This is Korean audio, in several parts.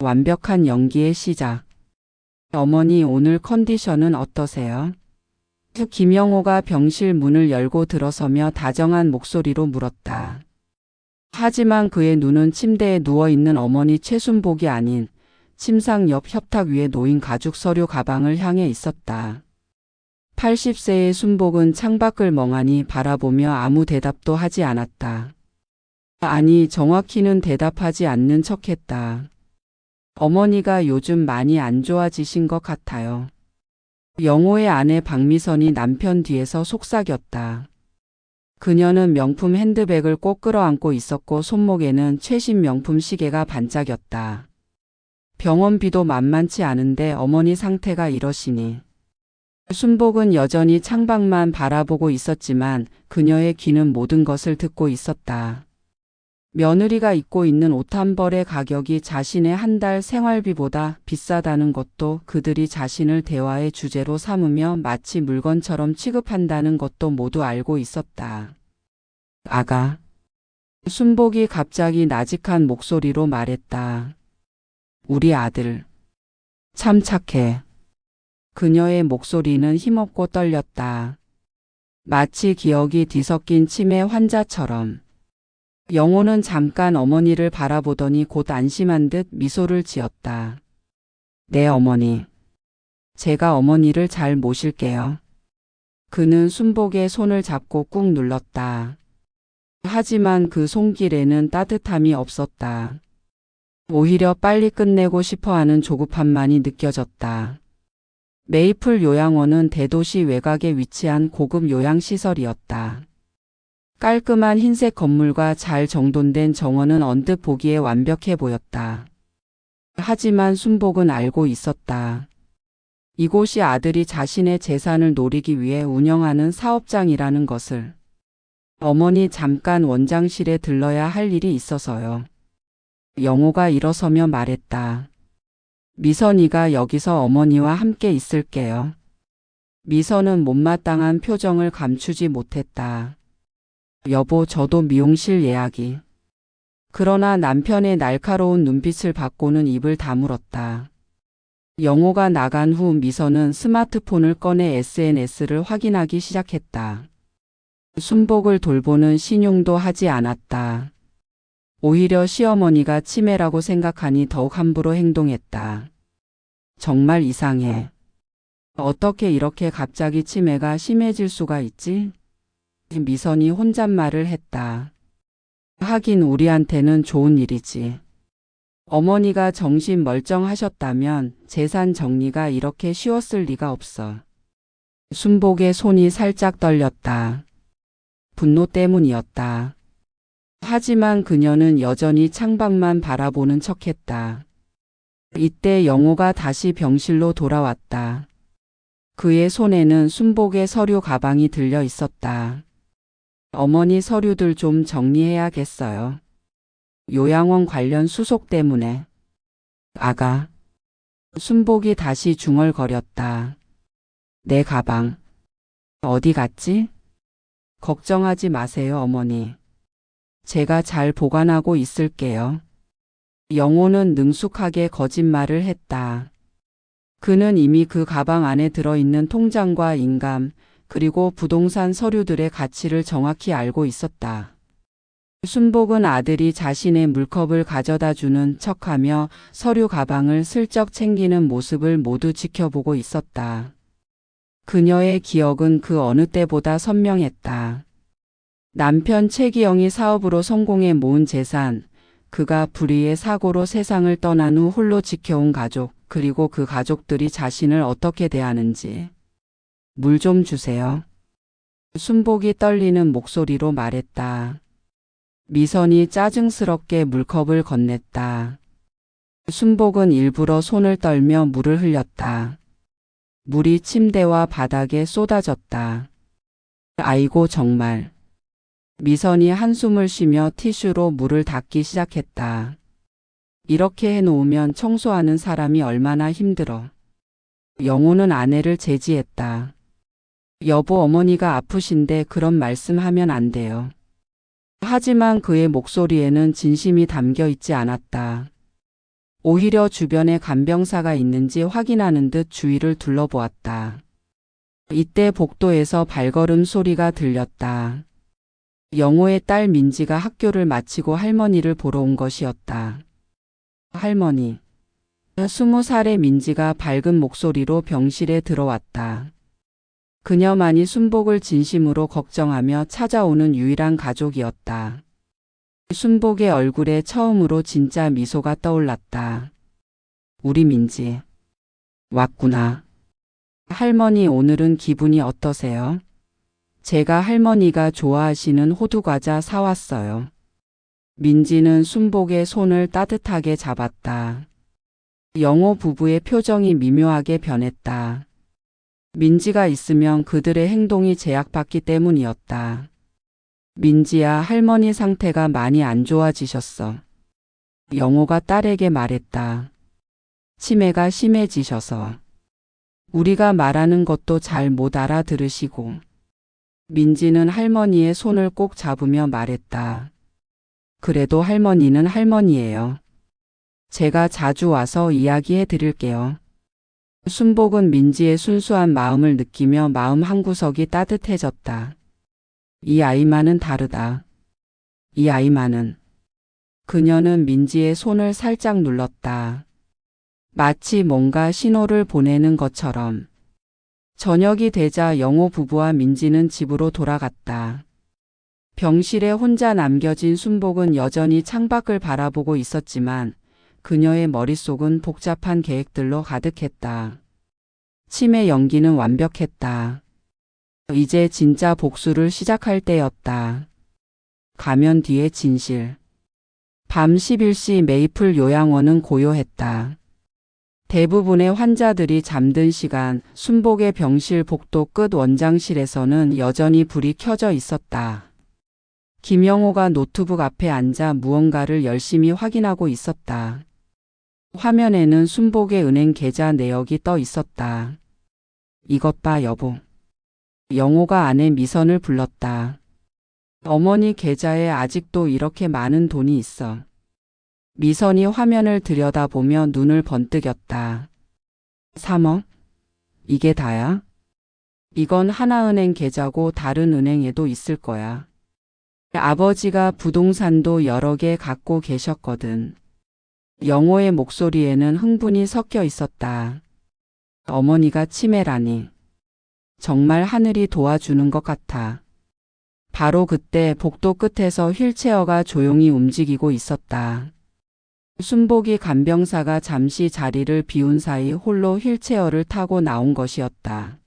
완벽한 연기의 시작. 어머니, 오늘 컨디션은 어떠세요? 김영호가 병실 문을 열고 들어서며 다정한 목소리로 물었다. 하지만 그의 눈은 침대에 누워있는 어머니 최순복이 아닌 침상 옆 협탁 위에 놓인 가죽 서류 가방을 향해 있었다. 80세의 순복은 창밖을 멍하니 바라보며 아무 대답도 하지 않았다. 아니, 정확히는 대답하지 않는 척했다. 어머니가 요즘 많이 안 좋아지신 것 같아요. 영호의 아내 박미선이 남편 뒤에서 속삭였다. 그녀는 명품 핸드백을 꼭 끌어안고 있었고 손목에는 최신 명품 시계가 반짝였다. 병원비도 만만치 않은데 어머니 상태가 이러시니. 순복은 여전히 창밖만 바라보고 있었지만 그녀의 귀는 모든 것을 듣고 있었다. 며느리가 입고 있는 옷 한 벌의 가격이 자신의 한 달 생활비보다 비싸다는 것도, 그들이 자신을 대화의 주제로 삼으며 마치 물건처럼 취급한다는 것도 모두 알고 있었다. 아가. 순복이 갑자기 나직한 목소리로 말했다. 우리 아들. 참 착해. 그녀의 목소리는 힘없고 떨렸다. 마치 기억이 뒤섞인 치매 환자처럼. 영호는 잠깐 어머니를 바라보더니 곧 안심한 듯 미소를 지었다. 네, 어머니. 제가 어머니를 잘 모실게요. 그는 순복의 손을 잡고 꾹 눌렀다. 하지만 그 손길에는 따뜻함이 없었다. 오히려 빨리 끝내고 싶어하는 조급함만이 느껴졌다. 메이플 요양원은 대도시 외곽에 위치한 고급 요양시설이었다. 깔끔한 흰색 건물과 잘 정돈된 정원은 언뜻 보기에 완벽해 보였다. 하지만 순복은 알고 있었다. 이곳이 아들이 자신의 재산을 노리기 위해 운영하는 사업장이라는 것을. 어머니, 잠깐 원장실에 들러야 할 일이 있어서요. 영호가 일어서며 말했다. 미선이가 여기서 어머니와 함께 있을게요. 미선은 못마땅한 표정을 감추지 못했다. 여보, 저도 미용실 예약이. 그러나 남편의 날카로운 눈빛을 받고는 입을 다물었다. 영호가 나간 후 미선은 스마트폰을 꺼내 SNS를 확인하기 시작했다. 순복을 돌보는 신용도 하지 않았다. 오히려 시어머니가 치매라고 생각하니 더욱 함부로 행동했다. 정말 이상해. 어떻게 이렇게 갑자기 치매가 심해질 수가 있지? 미선이 혼잣말을 했다. 하긴 우리한테는 좋은 일이지. 어머니가 정신 멀쩡하셨다면 재산 정리가 이렇게 쉬웠을 리가 없어. 순복의 손이 살짝 떨렸다. 분노 때문이었다. 하지만 그녀는 여전히 창밖만 바라보는 척했다. 이때 영호가 다시 병실로 돌아왔다. 그의 손에는 순복의 서류 가방이 들려 있었다. 어머니 서류들 좀 정리해야겠어요. 요양원 관련 수속 때문에. 아가. 순복이 다시 중얼거렸다. 내 가방. 어디 갔지? 걱정하지 마세요, 어머니. 제가 잘 보관하고 있을게요. 영호는 능숙하게 거짓말을 했다. 그는 이미 그 가방 안에 들어있는 통장과 인감, 그리고 부동산 서류들의 가치를 정확히 알고 있었다. 순복은 아들이 자신의 물컵을 가져다 주는 척하며 서류 가방을 슬쩍 챙기는 모습을 모두 지켜보고 있었다. 그녀의 기억은 그 어느 때보다 선명했다. 남편 최기영이 사업으로 성공해 모은 재산, 그가 불의의 사고로 세상을 떠난 후 홀로 지켜온 가족, 그리고 그 가족들이 자신을 어떻게 대하는지. 물 좀 주세요. 순복이 떨리는 목소리로 말했다. 미선이 짜증스럽게 물컵을 건넸다. 순복은 일부러 손을 떨며 물을 흘렸다. 물이 침대와 바닥에 쏟아졌다. 아이고, 정말. 미선이 한숨을 쉬며 티슈로 물을 닦기 시작했다. 이렇게 해놓으면 청소하는 사람이 얼마나 힘들어. 영호는 아내를 제지했다. 여보, 어머니가 아프신데 그런 말씀하면 안 돼요. 하지만 그의 목소리에는 진심이 담겨 있지 않았다. 오히려 주변에 간병사가 있는지 확인하는 듯 주위를 둘러보았다. 이때 복도에서 발걸음 소리가 들렸다. 영호의 딸 민지가 학교를 마치고 할머니를 보러 온 것이었다. 할머니. 20살의 민지가 밝은 목소리로 병실에 들어왔다. 그녀만이 순복을 진심으로 걱정하며 찾아오는 유일한 가족이었다. 순복의 얼굴에 처음으로 진짜 미소가 떠올랐다. 우리 민지. 왔구나. 할머니 오늘은 기분이 어떠세요? 제가 할머니가 좋아하시는 호두과자 사왔어요. 민지는 순복의 손을 따뜻하게 잡았다. 영호 부부의 표정이 미묘하게 변했다. 민지가 있으면 그들의 행동이 제약받기 때문이었다. 민지야, 할머니 상태가 많이 안 좋아지셨어. 영호가 딸에게 말했다. 치매가 심해지셔서. 우리가 말하는 것도 잘 못 알아들으시고. 민지는 할머니의 손을 꼭 잡으며 말했다. 그래도 할머니는 할머니예요. 제가 자주 와서 이야기해 드릴게요. 순복은 민지의 순수한 마음을 느끼며 마음 한구석이 따뜻해졌다. 이 아이만은 다르다. 이 아이만은. 그녀는 민지의 손을 살짝 눌렀다. 마치 뭔가 신호를 보내는 것처럼. 저녁이 되자 영호 부부와 민지는 집으로 돌아갔다. 병실에 혼자 남겨진 순복은 여전히 창밖을 바라보고 있었지만 그녀의 머릿속은 복잡한 계획들로 가득했다. 치매 연기는 완벽했다. 이제 진짜 복수를 시작할 때였다. 가면 뒤의 진실. 밤 11시 메이플 요양원은 고요했다. 대부분의 환자들이 잠든 시간, 순복의 병실 복도 끝 원장실에서는 여전히 불이 켜져 있었다. 김영호가 노트북 앞에 앉아 무언가를 열심히 확인하고 있었다. 화면에는 순복의 은행 계좌 내역이 떠 있었다. 이것 봐, 여보. 영호가 아내 미선을 불렀다. 어머니 계좌에 아직도 이렇게 많은 돈이 있어. 미선이 화면을 들여다보며 눈을 번뜩였다. 3억? 이게 다야? 이건 하나은행 계좌고 다른 은행에도 있을 거야. 아버지가 부동산도 여러 개 갖고 계셨거든. 영호의 목소리에는 흥분이 섞여 있었다. 어머니가 치매라니. 정말 하늘이 도와주는 것 같아. 바로 그때 복도 끝에서 휠체어가 조용히 움직이고 있었다. 순복이 간병사가 잠시 자리를 비운 사이 홀로 휠체어를 타고 나온 것이었다.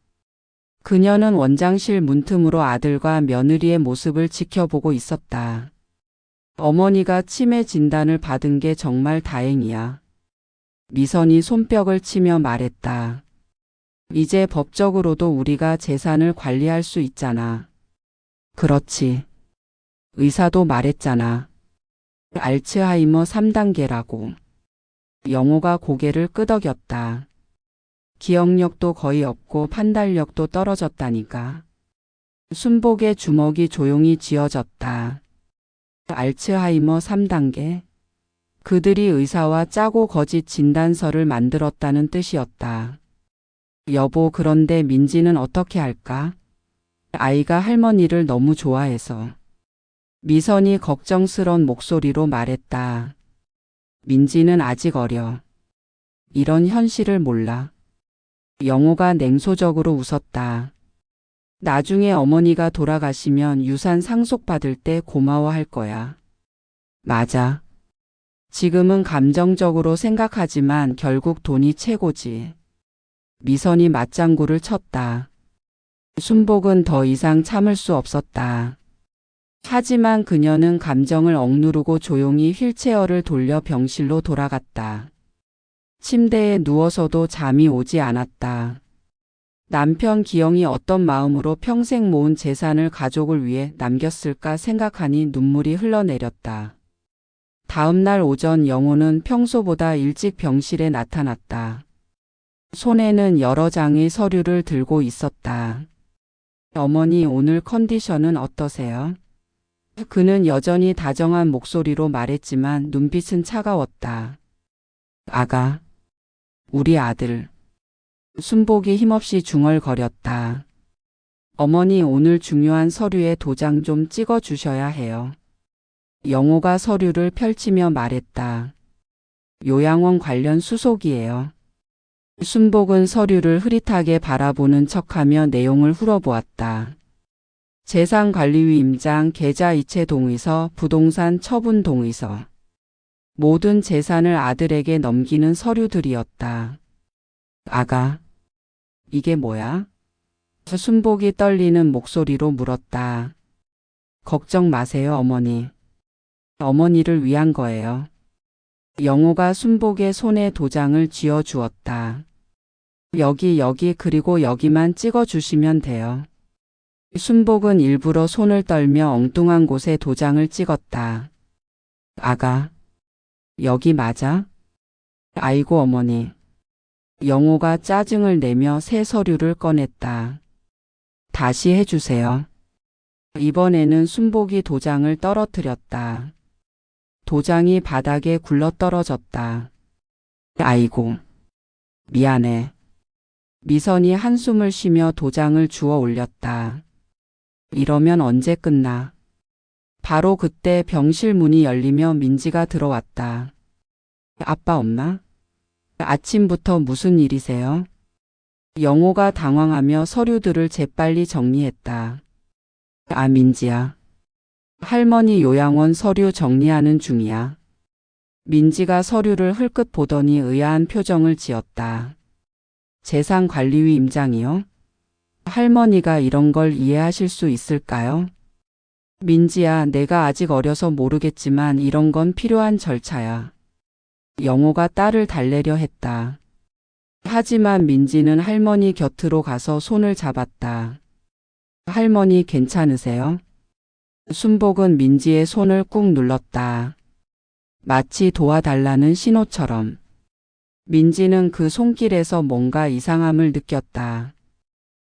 그녀는 원장실 문틈으로 아들과 며느리의 모습을 지켜보고 있었다. 어머니가 치매 진단을 받은 게 정말 다행이야. 미선이 손뼉을 치며 말했다. 이제 법적으로도 우리가 재산을 관리할 수 있잖아. 그렇지. 의사도 말했잖아. 알츠하이머 3단계라고. 영호가 고개를 끄덕였다. 기억력도 거의 없고 판단력도 떨어졌다니까. 순복의 주먹이 조용히 쥐어졌다. 알츠하이머 3단계. 그들이 의사와 짜고 거짓 진단서를 만들었다는 뜻이었다. 여보, 그런데 민지는 어떻게 할까? 아이가 할머니를 너무 좋아해서. 미선이 걱정스런 목소리로 말했다. 민지는 아직 어려. 이런 현실을 몰라. 영호가 냉소적으로 웃었다. 나중에 어머니가 돌아가시면 유산 상속받을 때 고마워할 거야. 맞아. 지금은 감정적으로 생각하지만 결국 돈이 최고지. 미선이 맞장구를 쳤다. 순복은 더 이상 참을 수 없었다. 하지만 그녀는 감정을 억누르고 조용히 휠체어를 돌려 병실로 돌아갔다. 침대에 누워서도 잠이 오지 않았다. 남편 기영이 어떤 마음으로 평생 모은 재산을 가족을 위해 남겼을까 생각하니 눈물이 흘러내렸다. 다음 날 오전 영호는 평소보다 일찍 병실에 나타났다. 손에는 여러 장의 서류를 들고 있었다. 어머니, 오늘 컨디션은 어떠세요? 그는 여전히 다정한 목소리로 말했지만 눈빛은 차가웠다. 아가, 우리 아들. 순복이 힘없이 중얼거렸다. 어머니 오늘 중요한 서류에 도장 좀 찍어 주셔야 해요. 영호가 서류를 펼치며 말했다. 요양원 관련 수속이에요. 순복은 서류를 흐릿하게 바라보는 척하며 내용을 훑어보았다. 재산관리위 임장, 계좌 이체 동의서, 부동산 처분 동의서. 모든 재산을 아들에게 넘기는 서류들이었다. 아가, 이게 뭐야? 순복이 떨리는 목소리로 물었다. 걱정 마세요, 어머니. 어머니를 위한 거예요. 영호가 순복의 손에 도장을 쥐어 주었다. 여기 그리고 여기만 찍어 주시면 돼요. 순복은 일부러 손을 떨며 엉뚱한 곳에 도장을 찍었다. 아가, 여기 맞아? 아이고 어머니. 영호가 짜증을 내며 새 서류를 꺼냈다. 다시 해주세요. 이번에는 순복이 도장을 떨어뜨렸다. 도장이 바닥에 굴러 떨어졌다. 아이고, 미안해. 미선이 한숨을 쉬며 도장을 주워 올렸다. 이러면 언제 끝나? 바로 그때 병실 문이 열리며 민지가 들어왔다. 아빠 없나? 아침부터 무슨 일이세요? 영호가 당황하며 서류들을 재빨리 정리했다. 아, 민지야. 할머니 요양원 서류 정리하는 중이야. 민지가 서류를 흘끗 보더니 의아한 표정을 지었다. 재산관리위 임장이요? 할머니가 이런 걸 이해하실 수 있을까요? 민지야, 내가 아직 어려서 모르겠지만 이런 건 필요한 절차야. 영호가 딸을 달래려 했다. 하지만 민지는 할머니 곁으로 가서 손을 잡았다. 할머니 괜찮으세요? 순복은 민지의 손을 꾹 눌렀다. 마치 도와달라는 신호처럼. 민지는 그 손길에서 뭔가 이상함을 느꼈다.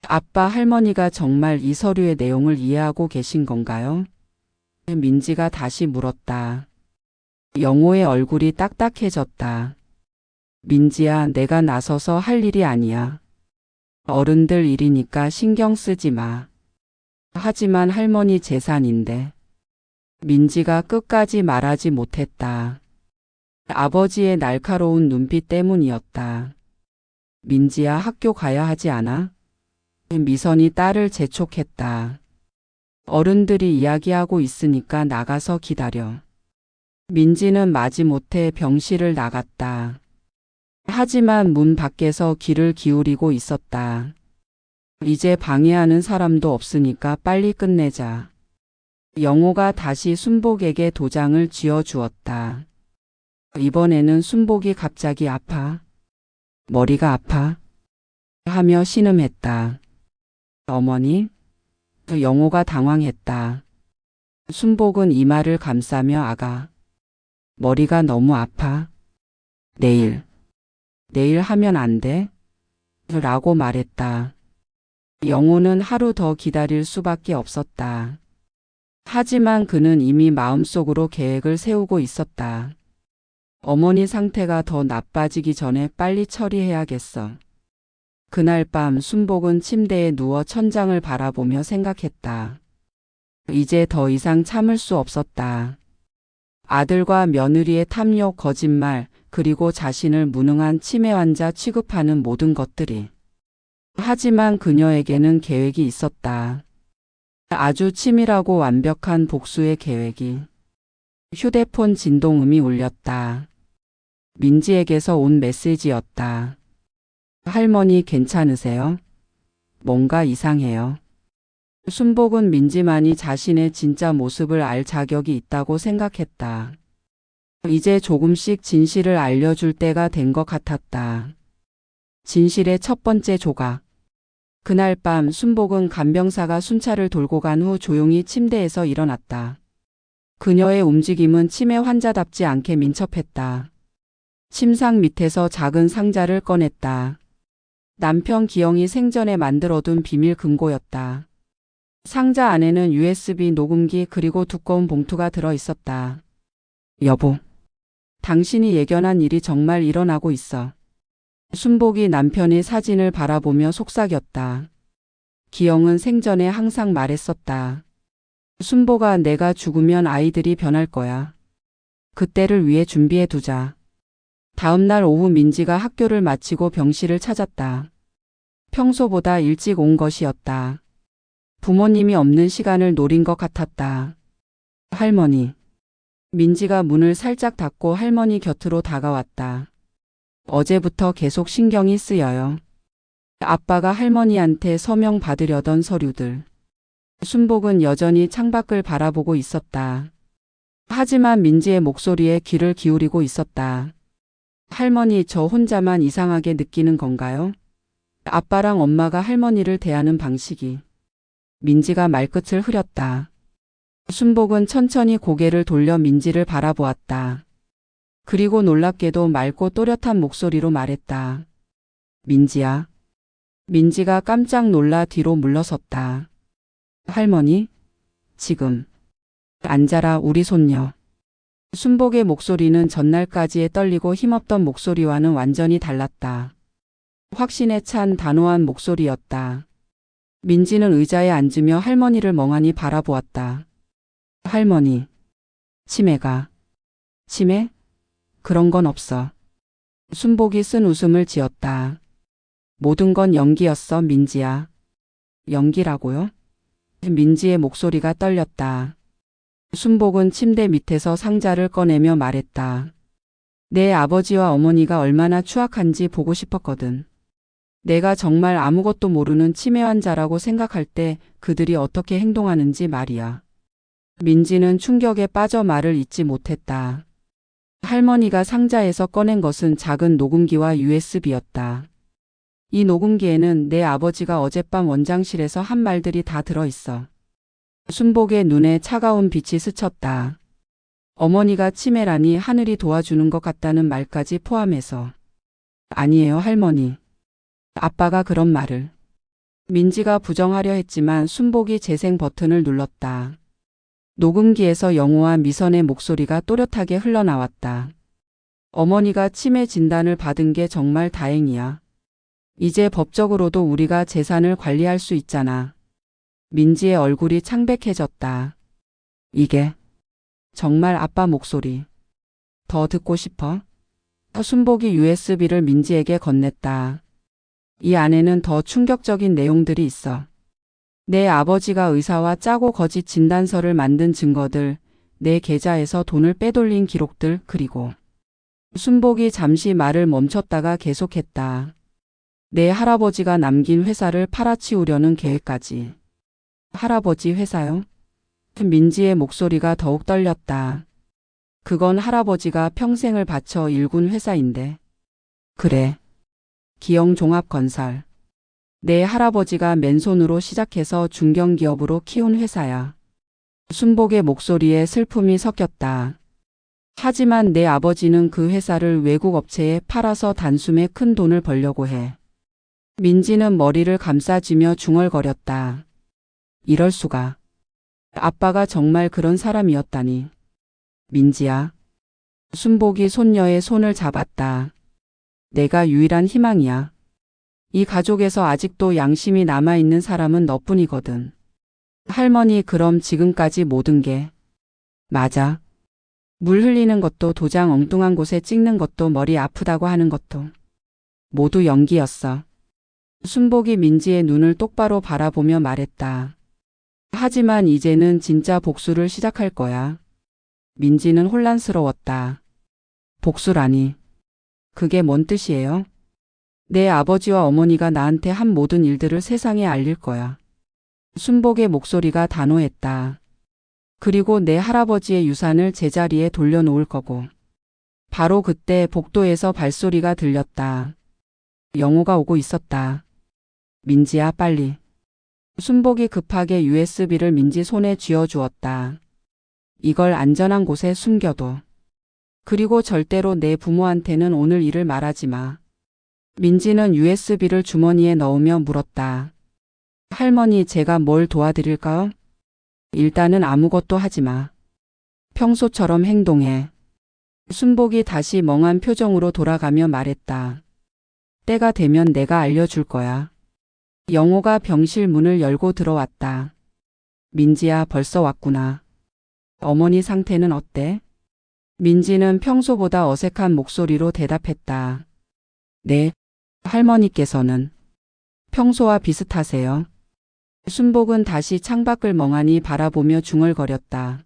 아빠, 할머니가 정말 이 서류의 내용을 이해하고 계신 건가요? 민지가 다시 물었다. 영호의 얼굴이 딱딱해졌다. 민지야, 내가 나서서 할 일이 아니야. 어른들 일이니까 신경 쓰지 마. 하지만 할머니 재산인데. 민지가 끝까지 말하지 못했다. 아버지의 날카로운 눈빛 때문이었다. 민지야, 학교 가야 하지 않아? 미선이 딸을 재촉했다. 어른들이 이야기하고 있으니까 나가서 기다려. 민지는 마지못해 병실을 나갔다. 하지만 문 밖에서 귀를 기울이고 있었다. 이제 방해하는 사람도 없으니까 빨리 끝내자. 영호가 다시 순복에게 도장을 쥐어 주었다. 이번에는 순복이 갑자기 아파. 머리가 아파. 하며 신음했다. 어머니? 영호가 당황했다. 순복은 이마를 감싸며 아가. 머리가 너무 아파. 내일 하면 안 돼? 라고 말했다. 영호는 하루 더 기다릴 수밖에 없었다. 하지만 그는 이미 마음속으로 계획을 세우고 있었다. 어머니 상태가 더 나빠지기 전에 빨리 처리해야겠어. 그날 밤 순복은 침대에 누워 천장을 바라보며 생각했다. 이제 더 이상 참을 수 없었다. 아들과 며느리의 탐욕, 거짓말, 그리고 자신을 무능한 치매 환자 취급하는 모든 것들이. 하지만 그녀에게는 계획이 있었다. 아주 치밀하고 완벽한 복수의 계획이. 휴대폰 진동음이 울렸다. 민지에게서 온 메시지였다. 할머니 괜찮으세요? 뭔가 이상해요. 순복은 민지만이 자신의 진짜 모습을 알 자격이 있다고 생각했다. 이제 조금씩 진실을 알려줄 때가 된 것 같았다. 진실의 첫 번째 조각. 그날 밤 순복은 간병사가 순찰을 돌고 간 후 조용히 침대에서 일어났다. 그녀의 움직임은 치매 환자답지 않게 민첩했다. 침상 밑에서 작은 상자를 꺼냈다. 남편 기영이 생전에 만들어둔 비밀 금고였다. 상자 안에는 USB 녹음기 그리고 두꺼운 봉투가 들어 있었다. 여보, 당신이 예견한 일이 정말 일어나고 있어. 순복이 남편의 사진을 바라보며 속삭였다. 기영은 생전에 항상 말했었다. 순복아, 내가 죽으면 아이들이 변할 거야. 그때를 위해 준비해 두자. 다음 날 오후 민지가 학교를 마치고 병실을 찾았다. 평소보다 일찍 온 것이었다. 부모님이 없는 시간을 노린 것 같았다. 할머니. 민지가 문을 살짝 닫고 할머니 곁으로 다가왔다. 어제부터 계속 신경이 쓰여요. 아빠가 할머니한테 서명 받으려던 서류들. 순복은 여전히 창밖을 바라보고 있었다. 하지만 민지의 목소리에 귀를 기울이고 있었다. 할머니, 저 혼자만 이상하게 느끼는 건가요? 아빠랑 엄마가 할머니를 대하는 방식이. 민지가 말끝을 흐렸다. 순복은 천천히 고개를 돌려 민지를 바라보았다. 그리고 놀랍게도 맑고 또렷한 목소리로 말했다. 민지야. 민지가 깜짝 놀라 뒤로 물러섰다. 할머니? 지금. 앉아라, 우리 손녀. 순복의 목소리는 전날까지의 떨리고 힘없던 목소리와는 완전히 달랐다. 확신에 찬 단호한 목소리였다. 민지는 의자에 앉으며 할머니를 멍하니 바라보았다. 할머니. 치매가. 치매? 그런 건 없어. 순복이 쓴 웃음을 지었다. 모든 건 연기였어, 민지야. 연기라고요? 민지의 목소리가 떨렸다. 순복은 침대 밑에서 상자를 꺼내며 말했다. 내 아버지와 어머니가 얼마나 추악한지 보고 싶었거든. 내가 정말 아무것도 모르는 치매 환자라고 생각할 때 그들이 어떻게 행동하는지 말이야. 민지는 충격에 빠져 말을 잇지 못했다. 할머니가 상자에서 꺼낸 것은 작은 녹음기와 USB였다. 이 녹음기에는 내 아버지가 어젯밤 원장실에서 한 말들이 다 들어있어. 순복의 눈에 차가운 빛이 스쳤다. 어머니가 치매라니 하늘이 도와주는 것 같다는 말까지 포함해서. 아니에요, 할머니. 아빠가 그런 말을. 민지가 부정하려 했지만 순복이 재생 버튼을 눌렀다. 녹음기에서 영호와 미선의 목소리가 또렷하게 흘러나왔다. 어머니가 치매 진단을 받은 게 정말 다행이야. 이제 법적으로도 우리가 재산을 관리할 수 있잖아. 민지의 얼굴이 창백해졌다. 이게 정말 아빠 목소리. 더 듣고 싶어? 순복이 USB를 민지에게 건넸다. 이 안에는 더 충격적인 내용들이 있어. 내 아버지가 의사와 짜고 거짓 진단서를 만든 증거들, 내 계좌에서 돈을 빼돌린 기록들, 그리고 순복이 잠시 말을 멈췄다가 계속했다. 내 할아버지가 남긴 회사를 팔아치우려는 계획까지. 할아버지 회사요? 민지의 목소리가 더욱 떨렸다. 그건 할아버지가 평생을 바쳐 일군 회사인데. 그래. 기영종합건설. 내 할아버지가 맨손으로 시작해서 중견기업으로 키운 회사야. 순복의 목소리에 슬픔이 섞였다. 하지만 내 아버지는 그 회사를 외국 업체에 팔아서 단숨에 큰 돈을 벌려고 해. 민지는 머리를 감싸쥐며 중얼거렸다. 이럴 수가. 아빠가 정말 그런 사람이었다니. 민지야. 순복이 손녀의 손을 잡았다. 내가 유일한 희망이야. 이 가족에서 아직도 양심이 남아있는 사람은 너뿐이거든. 할머니, 그럼 지금까지 모든 게. 맞아. 물 흘리는 것도 도장 엉뚱한 곳에 찍는 것도 머리 아프다고 하는 것도. 모두 연기였어. 순복이 민지의 눈을 똑바로 바라보며 말했다. 하지만 이제는 진짜 복수를 시작할 거야. 민지는 혼란스러웠다. 복수라니. 그게 뭔 뜻이에요? 내 아버지와 어머니가 나한테 한 모든 일들을 세상에 알릴 거야. 순복의 목소리가 단호했다. 그리고 내 할아버지의 유산을 제자리에 돌려놓을 거고. 바로 그때 복도에서 발소리가 들렸다. 영호가 오고 있었다. 민지야, 빨리. 순복이 급하게 USB를 민지 손에 쥐어주었다. 이걸 안전한 곳에 숨겨둬. 그리고 절대로 내 부모한테는 오늘 일을 말하지 마. 민지는 USB를 주머니에 넣으며 물었다. 할머니, 제가 뭘 도와드릴까요? 일단은 아무것도 하지 마. 평소처럼 행동해. 순복이 다시 멍한 표정으로 돌아가며 말했다. 때가 되면 내가 알려줄 거야. 영호가 병실 문을 열고 들어왔다. 민지야, 벌써 왔구나. 어머니 상태는 어때? 민지는 평소보다 어색한 목소리로 대답했다. 네, 할머니께서는 평소와 비슷하세요. 순복은 다시 창밖을 멍하니 바라보며 중얼거렸다.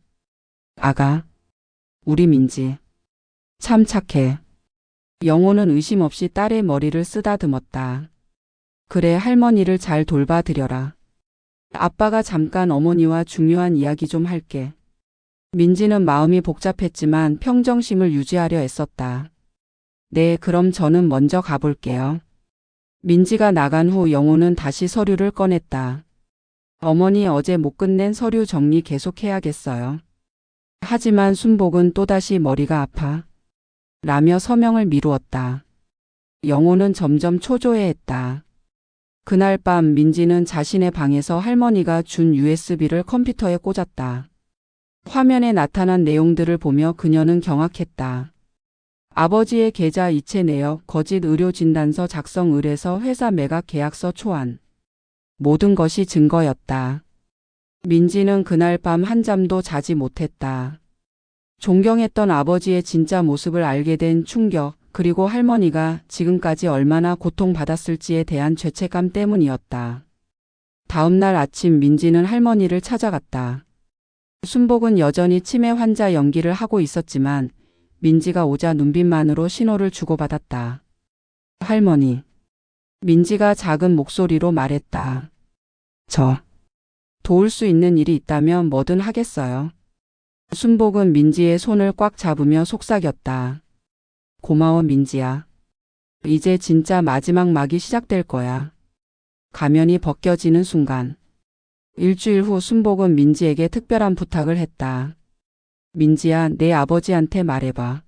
아가, 우리 민지. 참 착해. 영호는 의심 없이 딸의 머리를 쓰다듬었다. 그래, 할머니를 잘 돌봐드려라. 아빠가 잠깐 어머니와 중요한 이야기 좀 할게. 민지는 마음이 복잡했지만 평정심을 유지하려 애썼다. 네, 그럼 저는 먼저 가볼게요. 민지가 나간 후 영호는 다시 서류를 꺼냈다. 어머니, 어제 못 끝낸 서류 정리 계속해야겠어요. 하지만 순복은 또다시 머리가 아파. 라며 서명을 미루었다. 영호는 점점 초조해했다. 그날 밤 민지는 자신의 방에서 할머니가 준 USB를 컴퓨터에 꽂았다. 화면에 나타난 내용들을 보며 그녀는 경악했다. 아버지의 계좌 이체 내역, 거짓 의료 진단서 작성 의뢰서, 회사 매각 계약서 초안. 모든 것이 증거였다. 민지는 그날 밤 한잠도 자지 못했다. 존경했던 아버지의 진짜 모습을 알게 된 충격, 그리고 할머니가 지금까지 얼마나 고통받았을지에 대한 죄책감 때문이었다. 다음 날 아침 민지는 할머니를 찾아갔다. 순복은 여전히 치매 환자 연기를 하고 있었지만 민지가 오자 눈빛만으로 신호를 주고받았다. 할머니. 민지가 작은 목소리로 말했다. 저 도울 수 있는 일이 있다면 뭐든 하겠어요. 순복은 민지의 손을 꽉 잡으며 속삭였다. 고마워 민지야. 이제 진짜 마지막 막이 시작될 거야. 가면이 벗겨지는 순간. 일주일 후 순복은 민지에게 특별한 부탁을 했다. 민지야, 내 아버지한테 말해봐.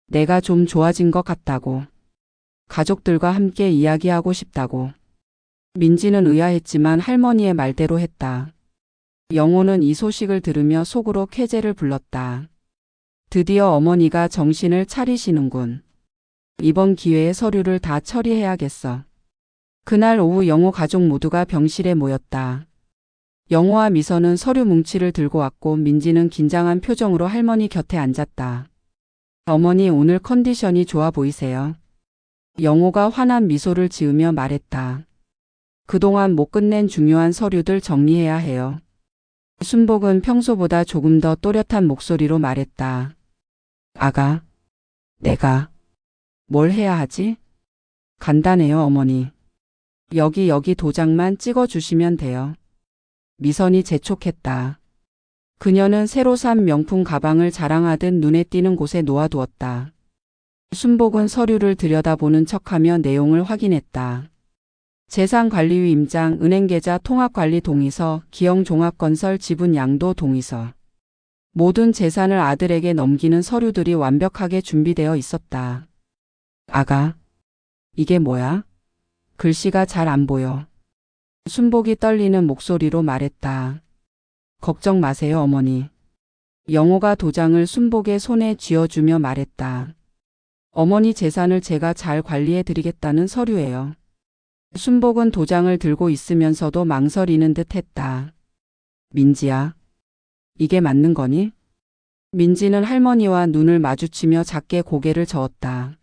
내가 좀 좋아진 것 같다고. 가족들과 함께 이야기하고 싶다고. 민지는 의아했지만 할머니의 말대로 했다. 영호는 이 소식을 들으며 속으로 쾌재를 불렀다. 드디어 어머니가 정신을 차리시는군. 이번 기회에 서류를 다 처리해야겠어. 그날 오후 영호 가족 모두가 병실에 모였다. 영호와 미선은 서류 뭉치를 들고 왔고 민지는 긴장한 표정으로 할머니 곁에 앉았다. 어머니, 오늘 컨디션이 좋아 보이세요. 영호가 환한 미소를 지으며 말했다. 그동안 못 끝낸 중요한 서류들 정리해야 해요. 순복은 평소보다 조금 더 또렷한 목소리로 말했다. 아가, 내가 뭘 해야 하지? 간단해요, 어머니. 여기 도장만 찍어주시면 돼요. 미선이 재촉했다. 그녀는 새로 산 명품 가방을 자랑하듯 눈에 띄는 곳에 놓아두었다. 순복은 서류를 들여다보는 척하며 내용을 확인했다. 재산관리위 임장, 은행계좌 통합관리 동의서, 기영종합건설 지분 양도 동의서. 모든 재산을 아들에게 넘기는 서류들이 완벽하게 준비되어 있었다. 아가, 이게 뭐야? 글씨가 잘 안 보여. 순복이 떨리는 목소리로 말했다. 걱정 마세요, 어머니. 영호가 도장을 순복의 손에 쥐어주며 말했다. 어머니 재산을 제가 잘 관리해 드리겠다는 서류예요. 순복은 도장을 들고 있으면서도 망설이는 듯 했다. 민지야, 이게 맞는 거니? 민지는 할머니와 눈을 마주치며 작게 고개를 저었다.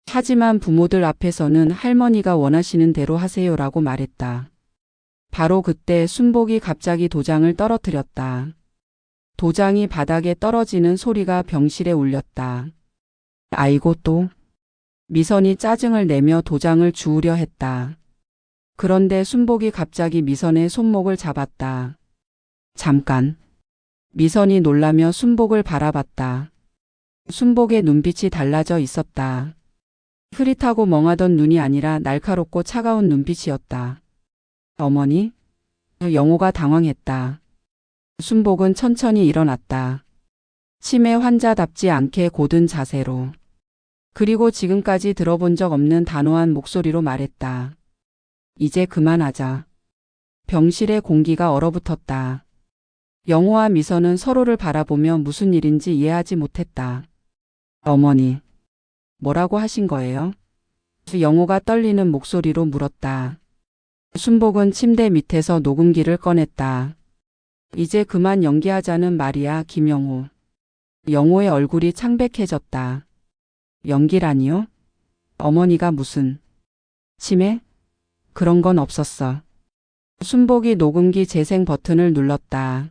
하지만 부모들 앞에서는 할머니가 원하시는 대로 하세요라고 말했다. 바로 그때 순복이 갑자기 도장을 떨어뜨렸다. 도장이 바닥에 떨어지는 소리가 병실에 울렸다. 아이고 또. 미선이 짜증을 내며 도장을 주우려 했다. 그런데 순복이 갑자기 미선의 손목을 잡았다. 잠깐. 미선이 놀라며 순복을 바라봤다. 순복의 눈빛이 달라져 있었다. 흐릿하고 멍하던 눈이 아니라 날카롭고 차가운 눈빛이었다. 어머니? 영호가 당황했다. 순복은 천천히 일어났다. 치매 환자답지 않게 고든 자세로. 그리고 지금까지 들어본 적 없는 단호한 목소리로 말했다. 이제 그만하자. 병실의 공기가 얼어붙었다. 영호와 미선은 서로를 바라보며 무슨 일인지 이해하지 못했다. 어머니, 뭐라고 하신 거예요? 영호가 떨리는 목소리로 물었다. 순복은 침대 밑에서 녹음기를 꺼냈다. 이제 그만 연기하자는 말이야, 김영호. 영호의 얼굴이 창백해졌다. 연기라니요? 어머니가 무슨 치매? 그런 건 없었어. 순복이 녹음기 재생 버튼을 눌렀다.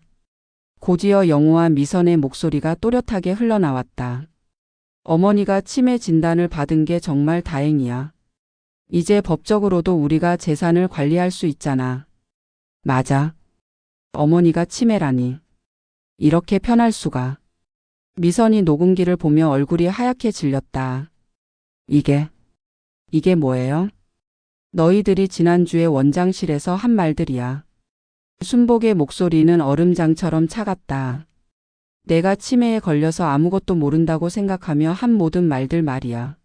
곧이어 영호와 미선의 목소리가 또렷하게 흘러나왔다. 어머니가 치매 진단을 받은 게 정말 다행이야. 이제 법적으로도 우리가 재산을 관리할 수 있잖아. 맞아. 어머니가 치매라니. 이렇게 편할 수가. 미선이 녹음기를 보며 얼굴이 하얗게 질렸다. 이게 뭐예요? 너희들이 지난주에 원장실에서 한 말들이야. 순복의 목소리는 얼음장처럼 차갑다. 내가 치매에 걸려서 아무것도 모른다고 생각하며 한 모든 말들 말이야.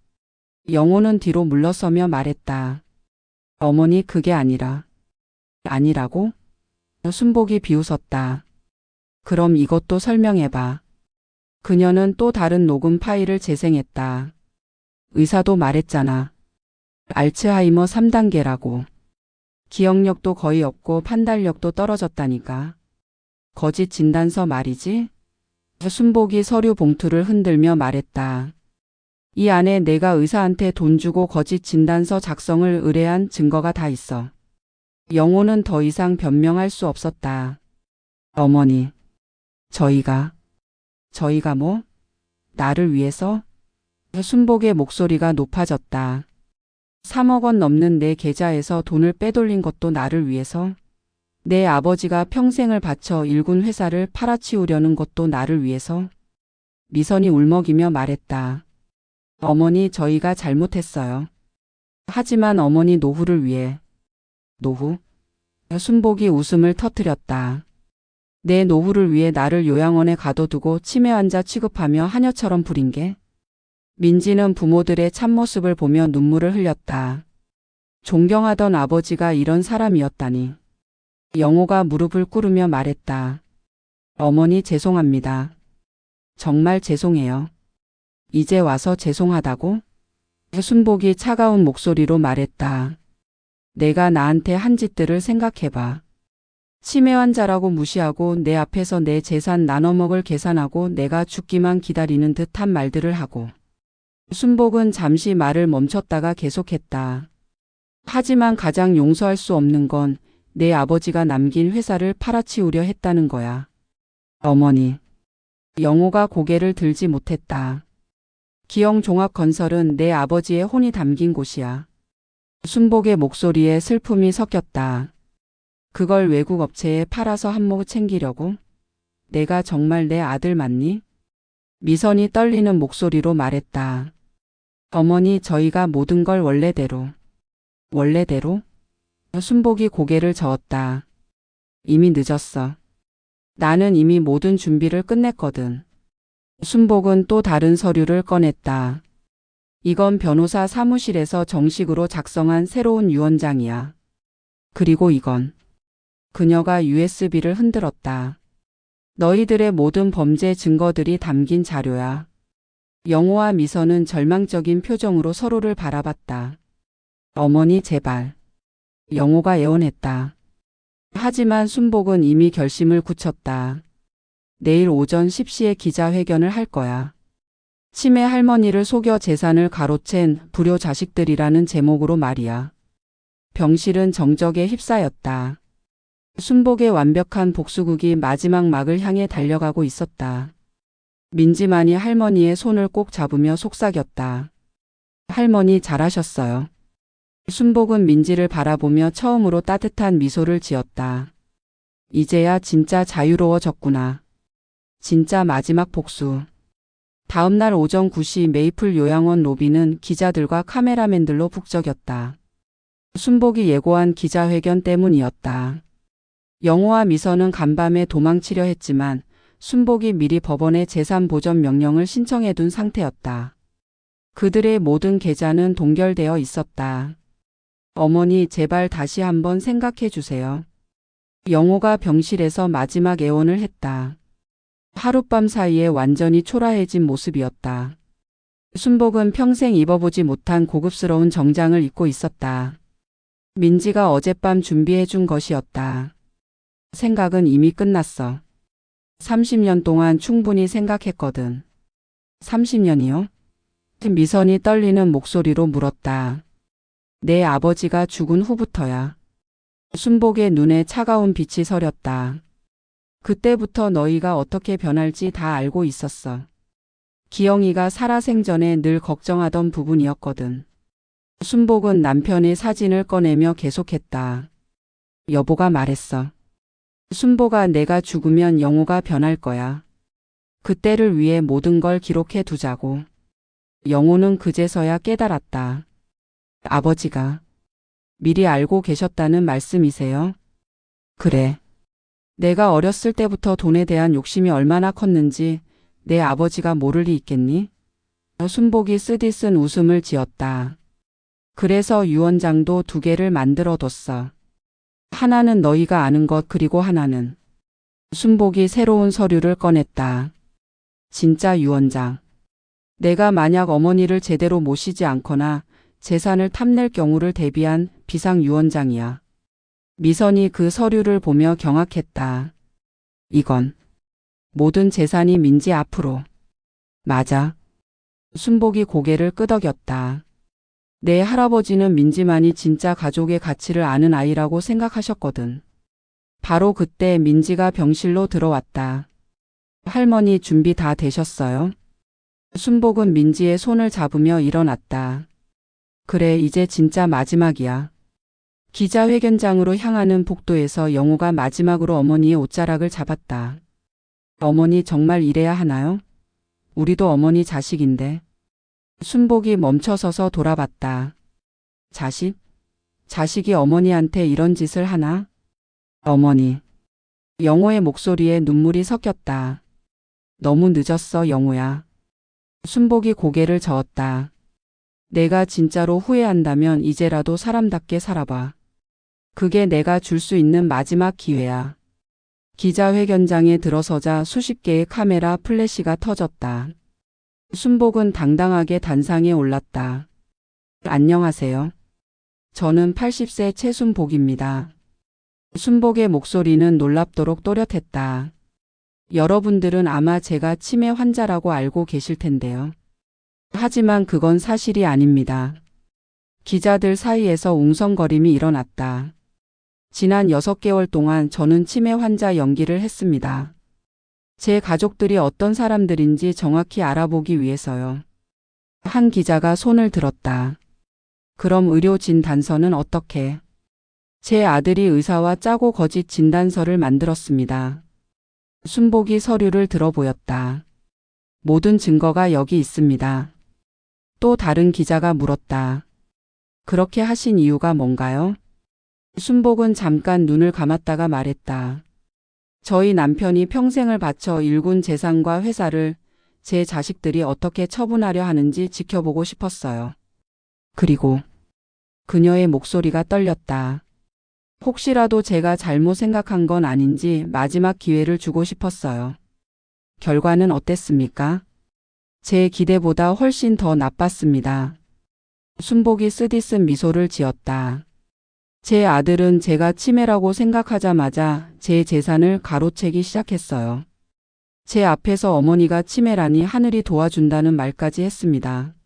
영호는 뒤로 물러서며 말했다. 어머니, 그게 아니라. 아니라고? 순복이 비웃었다. 그럼 이것도 설명해봐. 그녀는 또 다른 녹음 파일을 재생했다. 의사도 말했잖아. 알츠하이머 3단계라고. 기억력도 거의 없고 판단력도 떨어졌다니까. 거짓 진단서 말이지? 순복이 서류 봉투를 흔들며 말했다. 이 안에 내가 의사한테 돈 주고 거짓 진단서 작성을 의뢰한 증거가 다 있어. 영호는 더 이상 변명할 수 없었다. 어머니, 저희가 뭐? 나를 위해서? 순복의 목소리가 높아졌다. 3억 원 넘는 내 계좌에서 돈을 빼돌린 것도 나를 위해서? 내 아버지가 평생을 바쳐 일군 회사를 팔아치우려는 것도 나를 위해서? 미선이 울먹이며 말했다. 어머니, 저희가 잘못했어요. 하지만 어머니 노후를 위해. 노후? 순복이 웃음을 터뜨렸다. 내 노후를 위해 나를 요양원에 가둬두고 치매 환자 취급하며 하녀처럼 부린 게? 민지는 부모들의 참모습을 보며 눈물을 흘렸다. 존경하던 아버지가 이런 사람이었다니. 영호가 무릎을 꿇으며 말했다. 어머니, 죄송합니다. 정말 죄송해요. 이제 와서 죄송하다고? 순복이 차가운 목소리로 말했다. 내가 나한테 한 짓들을 생각해봐. 치매 환자라고 무시하고 내 앞에서 내 재산 나눠먹을 계산하고 내가 죽기만 기다리는 듯한 말들을 하고. 순복은 잠시 말을 멈췄다가 계속했다. 하지만 가장 용서할 수 없는 건 내 아버지가 남긴 회사를 팔아치우려 했다는 거야. 어머니. 영호가 고개를 들지 못했다. 기영종합건설은 내 아버지의 혼이 담긴 곳이야. 순복의 목소리에 슬픔이 섞였다. 그걸 외국 업체에 팔아서 한몫 챙기려고? 내가 정말 내 아들 맞니? 미선이 떨리는 목소리로 말했다. 어머니, 저희가 모든 걸 원래대로. 원래대로? 순복이 고개를 저었다. 이미 늦었어. 나는 이미 모든 준비를 끝냈거든. 순복은 또 다른 서류를 꺼냈다. 이건 변호사 사무실에서 정식으로 작성한 새로운 유언장이야. 그리고 이건. 그녀가 USB를 흔들었다. 너희들의 모든 범죄 증거들이 담긴 자료야. 영호와 미선은 절망적인 표정으로 서로를 바라봤다. 어머니, 제발. 영호가 애원했다. 하지만 순복은 이미 결심을 굳혔다. 내일 오전 10시에 기자회견을 할 거야. 치매 할머니를 속여 재산을 가로챈 불효 자식들이라는 제목으로 말이야. 병실은 정적에 휩싸였다. 순복의 완벽한 복수극이 마지막 막을 향해 달려가고 있었다. 민지만이 할머니의 손을 꼭 잡으며 속삭였다. 할머니, 잘하셨어요. 순복은 민지를 바라보며 처음으로 따뜻한 미소를 지었다. 이제야 진짜 자유로워졌구나. 진짜 마지막 복수. 다음 날 오전 9시 메이플 요양원 로비는 기자들과 카메라맨들로 북적였다. 순복이 예고한 기자회견 때문이었다. 영호와 미선은 간밤에 도망치려 했지만 순복이 미리 법원에 재산 보전 명령을 신청해둔 상태였다. 그들의 모든 계좌는 동결되어 있었다. 어머니, 제발 다시 한번 생각해 주세요. 영호가 병실에서 마지막 애원을 했다. 하룻밤 사이에 완전히 초라해진 모습이었다. 순복은 평생 입어보지 못한 고급스러운 정장을 입고 있었다. 민지가 어젯밤 준비해준 것이었다. 생각은 이미 끝났어. 30년 동안 충분히 생각했거든. 30년이요? 미선이 떨리는 목소리로 물었다. 내 아버지가 죽은 후부터야. 순복의 눈에 차가운 빛이 서렸다. 그때부터 너희가 어떻게 변할지 다 알고 있었어. 기영이가 살아생전에 늘 걱정하던 부분이었거든. 순복은 남편의 사진을 꺼내며 계속했다. 여보가 말했어. 순복아, 내가 죽으면 영호가 변할 거야. 그때를 위해 모든 걸 기록해 두자고. 영호는 그제서야 깨달았다. 아버지가 미리 알고 계셨다는 말씀이세요? 그래. 내가 어렸을 때부터 돈에 대한 욕심이 얼마나 컸는지 내 아버지가 모를 리 있겠니? 순복이 쓰디쓴 웃음을 지었다. 그래서 유언장도 2개를 만들어 뒀어. 하나는 너희가 아는 것, 그리고 하나는. 순복이 새로운 서류를 꺼냈다. 진짜 유언장. 내가 만약 어머니를 제대로 모시지 않거나 재산을 탐낼 경우를 대비한 비상 유언장이야. 미선이 그 서류를 보며 경악했다. 이건 모든 재산이 민지 앞으로. 맞아. 순복이 고개를 끄덕였다. 내 할아버지는 민지만이 진짜 가족의 가치를 아는 아이라고 생각하셨거든. 바로 그때 민지가 병실로 들어왔다. 할머니, 준비 다 되셨어요? 순복은 민지의 손을 잡으며 일어났다. 그래, 이제 진짜 마지막이야. 기자회견장으로 향하는 복도에서 영호가 마지막으로 어머니의 옷자락을 잡았다. 어머니, 정말 이래야 하나요? 우리도 어머니 자식인데. 순복이 멈춰서서 돌아봤다. 자식? 자식이 어머니한테 이런 짓을 하나? 어머니. 영호의 목소리에 눈물이 섞였다. 너무 늦었어, 영호야. 순복이 고개를 저었다. 내가 진짜로 후회한다면 이제라도 사람답게 살아봐. 그게 내가 줄 수 있는 마지막 기회야. 기자회견장에 들어서자 수십 개의 카메라 플래시가 터졌다. 순복은 당당하게 단상에 올랐다. 안녕하세요. 저는 80세 최순복입니다. 순복의 목소리는 놀랍도록 또렷했다. 여러분들은 아마 제가 치매 환자라고 알고 계실 텐데요. 하지만 그건 사실이 아닙니다. 기자들 사이에서 웅성거림이 일어났다. 지난 6개월 동안 저는 치매 환자 연기를 했습니다. 제 가족들이 어떤 사람들인지 정확히 알아보기 위해서요. 한 기자가 손을 들었다. 그럼 의료 진단서는 어떻게? 제 아들이 의사와 짜고 거짓 진단서를 만들었습니다. 순복이 서류를 들어 보였다. 모든 증거가 여기 있습니다. 또 다른 기자가 물었다. 그렇게 하신 이유가 뭔가요? 순복은 잠깐 눈을 감았다가 말했다. 저희 남편이 평생을 바쳐 일군 재산과 회사를 제 자식들이 어떻게 처분하려 하는지 지켜보고 싶었어요. 그리고 그녀의 목소리가 떨렸다. 혹시라도 제가 잘못 생각한 건 아닌지 마지막 기회를 주고 싶었어요. 결과는 어땠습니까? 제 기대보다 훨씬 더 나빴습니다. 순복이 쓰디쓴 미소를 지었다. 제 아들은 제가 치매라고 생각하자마자 제 재산을 가로채기 시작했어요. 제 앞에서 어머니가 치매라니 하늘이 도와준다는 말까지 했습니다.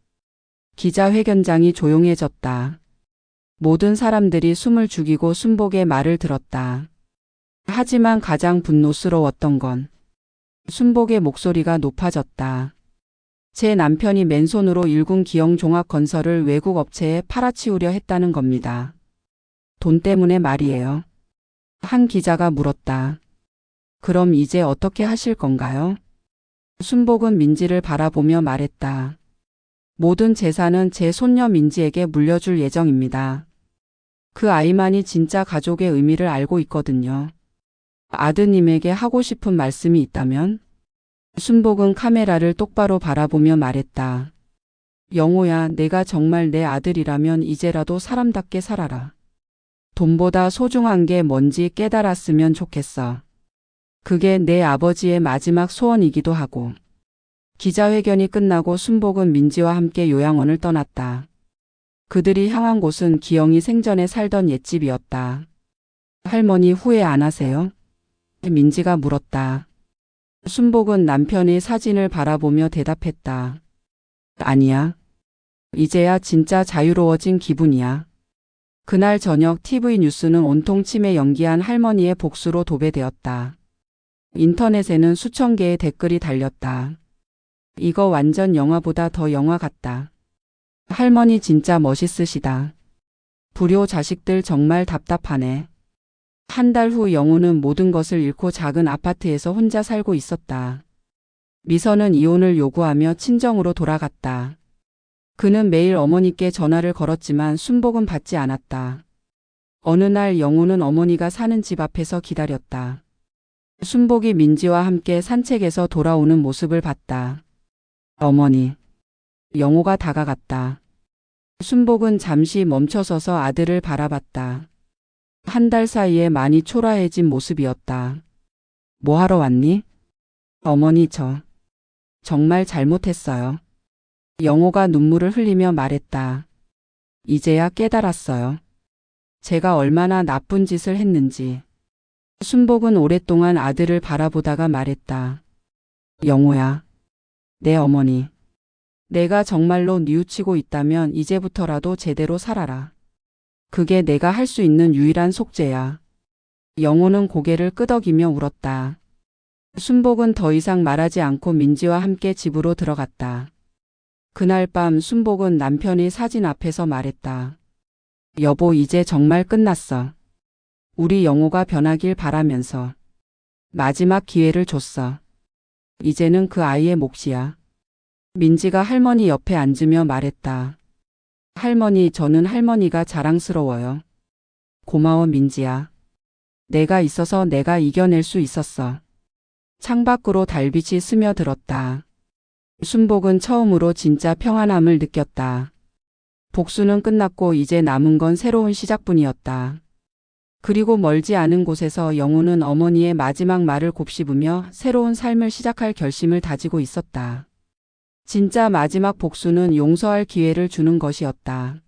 기자회견장이 조용해졌다. 모든 사람들이 숨을 죽이고 순복의 말을 들었다. 하지만 가장 분노스러웠던 건 순복의 목소리가 높아졌다. 제 남편이 맨손으로 일군 기영종합건설을 외국 업체에 팔아치우려 했다는 겁니다. 돈 때문에 말이에요. 한 기자가 물었다. 그럼 이제 어떻게 하실 건가요? 순복은 민지를 바라보며 말했다. 모든 재산은 제 손녀 민지에게 물려줄 예정입니다. 그 아이만이 진짜 가족의 의미를 알고 있거든요. 아드님에게 하고 싶은 말씀이 있다면? 순복은 카메라를 똑바로 바라보며 말했다. 영호야, 내가 정말 내 아들이라면 이제라도 사람답게 살아라. 돈보다 소중한 게 뭔지 깨달았으면 좋겠어. 그게 내 아버지의 마지막 소원이기도 하고. 기자회견이 끝나고 순복은 민지와 함께 요양원을 떠났다. 그들이 향한 곳은 기영이 생전에 살던 옛집이었다. 할머니 후회 안 하세요? 민지가 물었다. 순복은 남편의 사진을 바라보며 대답했다. 아니야. 이제야 진짜 자유로워진 기분이야. 그날 저녁 TV 뉴스는 온통 치매 연기한 할머니의 복수로 도배되었다. 인터넷에는 수천 개의 댓글이 달렸다. 이거 완전 영화보다 더 영화 같다. 할머니 진짜 멋있으시다. 불효 자식들 정말 답답하네. 한 달 후 영호는 모든 것을 잃고 작은 아파트에서 혼자 살고 있었다. 미선은 이혼을 요구하며 친정으로 돌아갔다. 그는 매일 어머니께 전화를 걸었지만 순복은 받지 않았다. 어느 날 영호는 어머니가 사는 집 앞에서 기다렸다. 순복이 민지와 함께 산책에서 돌아오는 모습을 봤다. 어머니. 영호가 다가갔다. 순복은 잠시 멈춰서서 아들을 바라봤다. 한 달 사이에 많이 초라해진 모습이었다. 뭐 하러 왔니? 어머니 정말 잘못했어요. 영호가 눈물을 흘리며 말했다. 이제야 깨달았어요. 제가 얼마나 나쁜 짓을 했는지. 순복은 오랫동안 아들을 바라보다가 말했다. 영호야. 내 어머니. 내가 정말로 뉘우치고 있다면 이제부터라도 제대로 살아라. 그게 내가 할 수 있는 유일한 속죄야. 영호는 고개를 끄덕이며 울었다. 순복은 더 이상 말하지 않고 민지와 함께 집으로 들어갔다. 그날 밤 순복은 남편의 사진 앞에서 말했다. 여보, 이제 정말 끝났어. 우리 영호가 변하길 바라면서 마지막 기회를 줬어. 이제는 그 아이의 몫이야. 민지가 할머니 옆에 앉으며 말했다. 할머니, 저는 할머니가 자랑스러워요. 고마워 민지야. 내가 있어서 내가 이겨낼 수 있었어. 창밖으로 달빛이 스며들었다. 순복은 처음으로 진짜 평안함을 느꼈다. 복수는 끝났고 이제 남은 건 새로운 시작뿐이었다. 그리고 멀지 않은 곳에서 영호는 어머니의 마지막 말을 곱씹으며 새로운 삶을 시작할 결심을 다지고 있었다. 진짜 마지막 복수는 용서할 기회를 주는 것이었다.